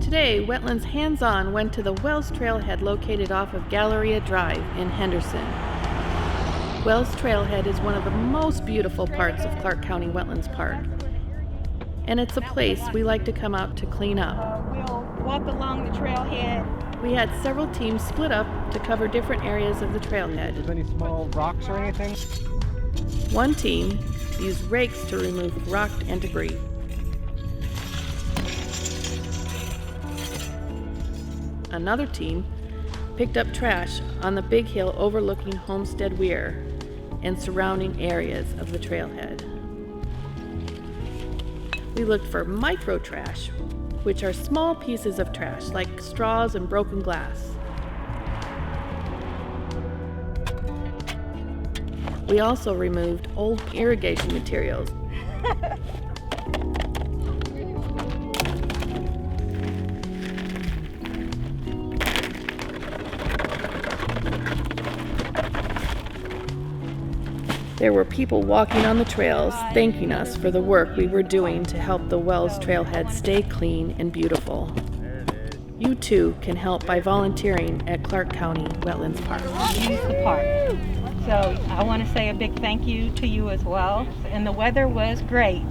Today, Wetlands Hands On went to the Wells Trailhead located off of Galleria Drive in Henderson. Wells Trailhead is one of the most beautiful parts of Clark County Wetlands Park. And it's a place we like to come out to clean up. We'll walk along the trailhead. We had several teams split up to cover different areas of the trailhead. Is there any small rocks or anything? One team used rakes to remove rock and debris. Another team picked up trash on the big hill overlooking Homestead Weir and surrounding areas of the trailhead. We looked for micro trash, which are small pieces of trash like straws and broken glass. We also removed old irrigation materials. There were people walking on the trails thanking us for the work we were doing to help the Wells Trailhead stay clean and beautiful. You too can help by volunteering at Clark County Wetlands Park. Use the park. So I want to say a big thank you to you as well. And the weather was great.